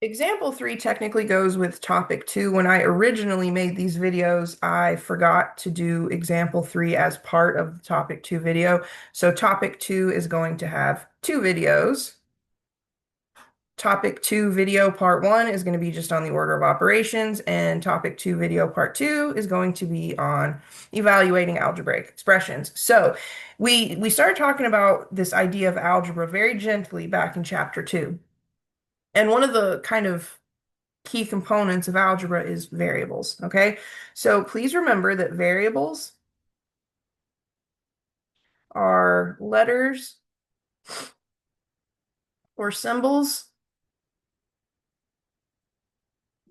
Example 3 technically goes with topic 2. When I originally made these videos, I forgot to do example 3 as part of the topic 2 video. So topic 2 is going to have two videos. Topic 2 video part 1 is going to be just on the order of operations, and topic 2 video part 2 is going to be on evaluating algebraic expressions. So we started talking about this idea of algebra very gently back in chapter 2. And one of the kind of key components of algebra is variables, okay? So please remember that variables are letters or symbols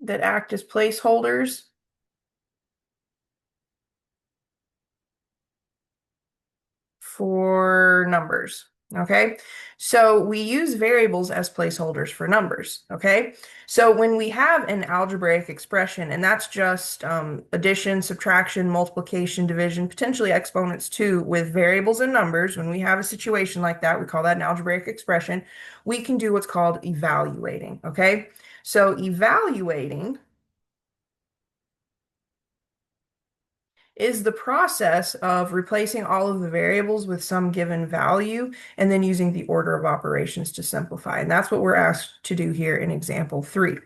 that act as placeholders for numbers. Okay, so we use variables as placeholders for numbers. Okay, so when we have an algebraic expression, and that's just addition, subtraction, multiplication, division, potentially exponents too, with variables and numbers, when we have a situation like that, we call that an algebraic expression, we can do what's called evaluating. Okay, so evaluating is the process of replacing all of the variables with some given value and then using the order of operations to simplify. And that's what we're asked to do here in example 3.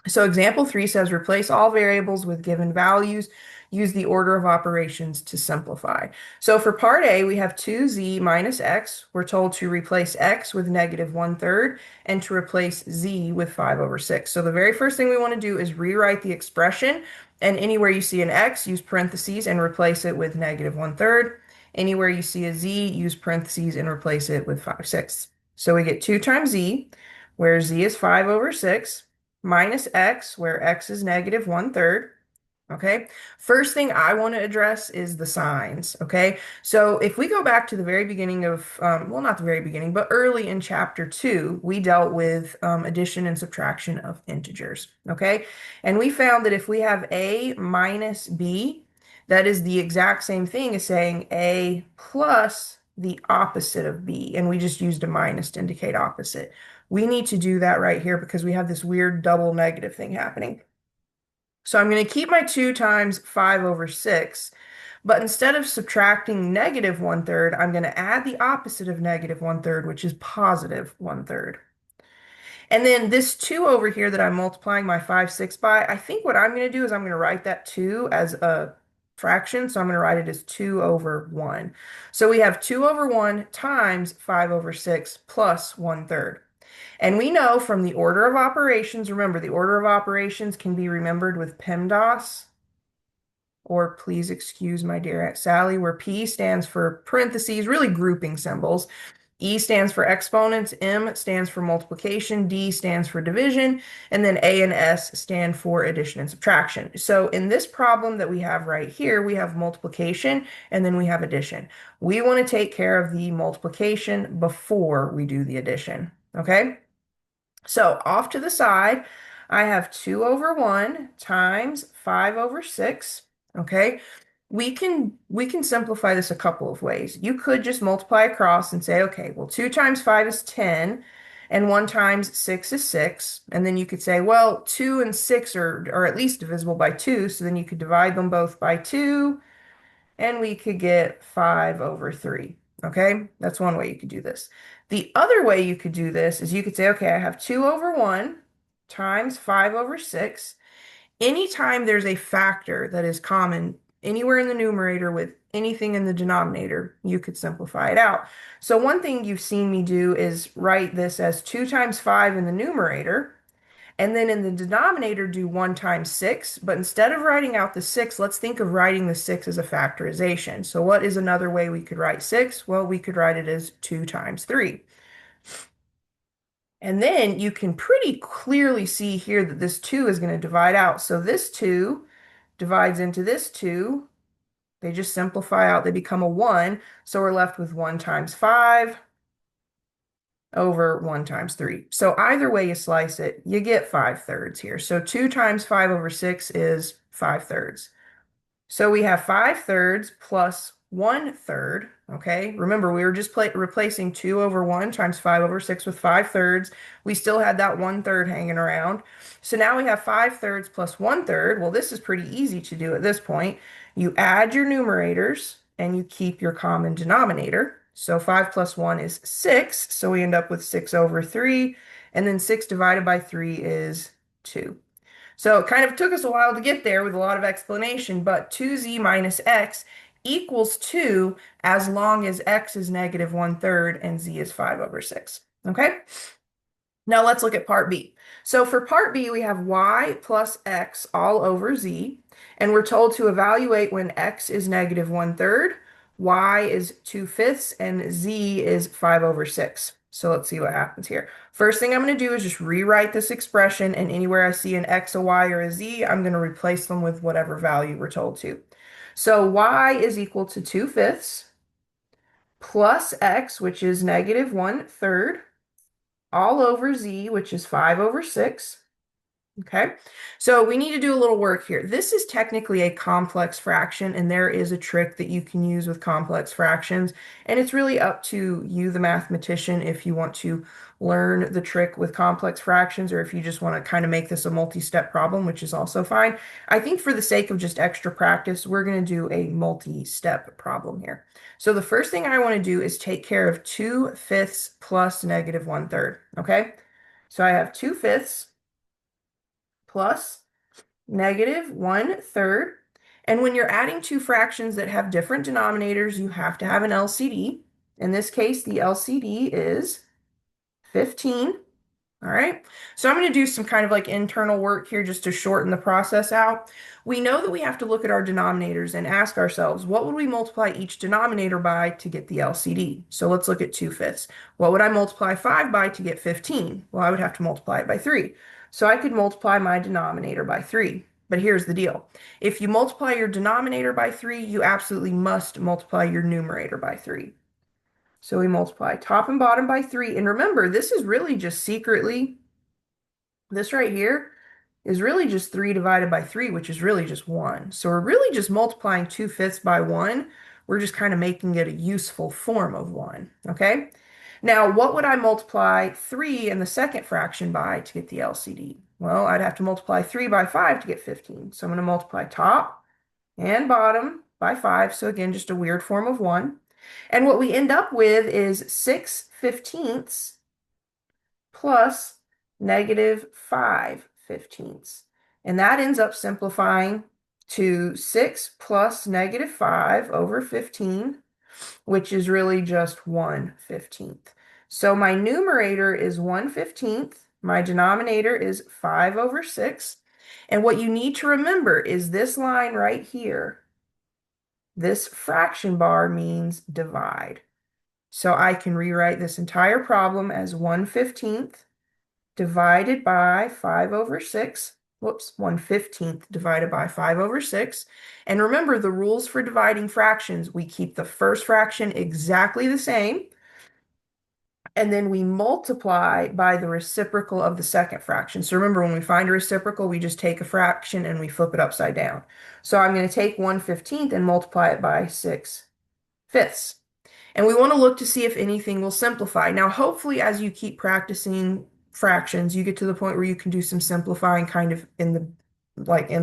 So example 3 says replace all variables with given values, use the order of operations to simplify. So for part A, we have 2z minus x. We're told to replace x with negative 1/3 and to replace z with 5 over 6. So the very first thing we want to do is rewrite the expression, and anywhere you see an x, use parentheses and replace it with negative 1/3. Anywhere you see a z, use parentheses and replace it with 5/6. So we get 2 times z, where z is 5 over 6, minus x, where x is negative 1/3. Okay. First thing I want to address is the signs. Okay. So if we go back to the very beginning of, well, not the very beginning, but early in chapter 2, we dealt with addition and subtraction of integers. Okay. And we found that if we have a minus b, that is the exact same thing as saying a plus the opposite of b. And we just used a minus to indicate opposite. We need to do that right here because we have this weird double negative thing happening. So I'm going to keep my 2 times 5 over 6, but instead of subtracting negative 1/3, I'm going to add the opposite of negative 1/3, which is positive 1/3. And then this 2 over here that I'm multiplying my 5, 6 by, I think what I'm going to do is I'm going to write that 2 as a fraction. So I'm going to write it as 2 over 1. So we have 2 over 1 times 5 over 6 plus 1/3. And we know from the order of operations, remember the order of operations can be remembered with PEMDAS, or please excuse my dear Aunt Sally, where P stands for parentheses, really grouping symbols. E stands for exponents, M stands for multiplication, D stands for division, and then A and S stand for addition and subtraction. So in this problem that we have right here, we have multiplication and then we have addition. We want to take care of the multiplication before we do the addition, okay? So off to the side, I have 2 over 1 times 5 over 6. Okay. We can simplify this a couple of ways. You could just multiply across and say, okay, well, 2 times 5 is 10, and 1 times 6 is 6. And then you could say, well, 2 and 6 are at least divisible by 2, so then you could divide them both by 2, and we could get 5 over 3. Okay, that's one way you could do this. The other way you could do this is you could say, okay, I have 2 over 1 times 5 over 6. Anytime there's a factor that is common anywhere in the numerator with anything in the denominator, you could simplify it out. So one thing you've seen me do is write this as 2 times 5 in the numerator, and then in the denominator, do 1 times 6. But instead of writing out the 6, let's think of writing the 6 as a factorization. So what is another way we could write 6? Well, we could write it as 2 times 3. And then you can pretty clearly see here that this 2 is going to divide out. So this 2 divides into this 2. They just simplify out. They become a 1. So we're left with 1 times 5 over 1 times 3. So either way you slice it, you get 5/3 here. So 2 times 5 over 6 is 5/3. So we have 5/3 plus 1/3. Okay, remember we were just replacing 2 over 1 times 5 over 6 with 5/3. We still had that 1/3 hanging around. So now we have 5/3 plus 1/3. Well, this is pretty easy to do at this point. You add your numerators and you keep your common denominator. So 5 plus 1 is 6. So we end up with 6 over 3. And then 6 divided by 3 is 2. So it kind of took us a while to get there with a lot of explanation, but 2z minus x equals 2 as long as x is negative 1/3 and z is 5 over 6. Okay? Now let's look at part B. So for part B, we have y plus x all over z, and we're told to evaluate when x is negative 1/3, y is 2/5, and z is 5 over 6. So let's see what happens here. First thing I'm going to do is just rewrite this expression, and anywhere I see an x, a y, or a z, I'm going to replace them with whatever value we're told to. So y is equal to 2/5 plus x, which is negative 1/3, all over z, which is 5 over 6. Okay, so we need to do a little work here. This is technically a complex fraction, and there is a trick that you can use with complex fractions, and it's really up to you, the mathematician, if you want to learn the trick with complex fractions or if you just want to kind of make this a multi-step problem, which is also fine. I think for the sake of just extra practice, we're going to do a multi-step problem here. So the first thing I want to do is take care of 2/5 plus negative 1/3, okay? So I have 2/5 plus negative 1/3. And when you're adding two fractions that have different denominators, you have to have an LCD. In this case, the LCD is 15. All right, so I'm going to do some kind of like internal work here just to shorten the process out. We know that we have to look at our denominators and ask ourselves, what would we multiply each denominator by to get the LCD? So let's look at 2/5. What would I multiply 5 by to get 15? Well, I would have to multiply it by 3. So I could multiply my denominator by 3. But here's the deal. If you multiply your denominator by 3, you absolutely must multiply your numerator by 3. So we multiply top and bottom by 3. And remember, this is really just secretly, this right here is really just 3 divided by 3, which is really just 1. So we're really just multiplying 2/5 by 1. We're just kind of making it a useful form of 1, okay? Now, what would I multiply 3 in the second fraction by to get the LCD? Well, I'd have to multiply 3 by 5 to get 15. So I'm going to multiply top and bottom by 5. So again, just a weird form of 1. And what we end up with is 6/15 plus negative 5/15. And that ends up simplifying to 6 plus negative 5 over 15, which is really just 1/15. So my numerator is 1/15. My denominator is 5 over 6. And what you need to remember is this line right here. This fraction bar means divide. So I can rewrite this entire problem as 1/15 divided by 5 over 6. Whoops, 1/15 divided by 5 over 6. And remember the rules for dividing fractions. We keep the first fraction exactly the same. And then we multiply by the reciprocal of the second fraction. So remember, when we find a reciprocal, we just take a fraction and we flip it upside down. So I'm going to take 1/15 and multiply it by 6/5. And we want to look to see if anything will simplify. Now, hopefully, as you keep practicing fractions, you get to the point where you can do some simplifying kind of in the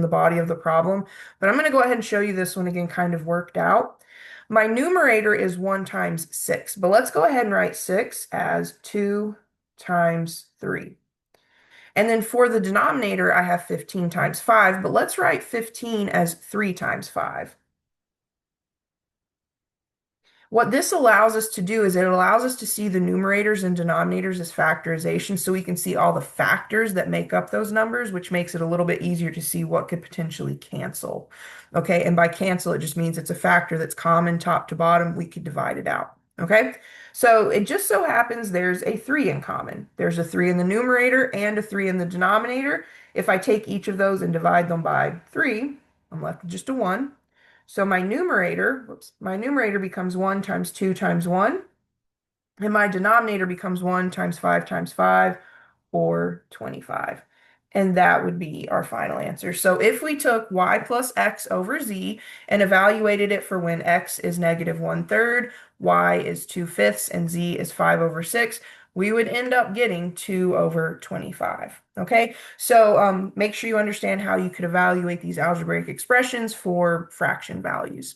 body of the problem. But I'm going to go ahead and show you this one again, kind of worked out. My numerator is 1 times 6, but let's go ahead and write 6 as 2 times 3. And then for the denominator, I have 15 times 5, but let's write 15 as 3 times 5. What this allows us to do is it allows us to see the numerators and denominators as factorization, so we can see all the factors that make up those numbers, which makes it a little bit easier to see what could potentially cancel. Okay, and by cancel, it just means it's a factor that's common top to bottom. We could divide it out. Okay, so it just so happens there's a 3 in common. There's a 3 in the numerator and a 3 in the denominator. If I take each of those and divide them by 3, I'm left with just a 1. So my numerator becomes 1 times 2 times 1, and my denominator becomes 1 times 5 times 5, or 25. And that would be our final answer. So if we took y plus x over z and evaluated it for when x is negative 1/3, y is 2/5, and z is 5/6, we would end up getting 2/25. Okay, so make sure you understand how you could evaluate these algebraic expressions for fraction values.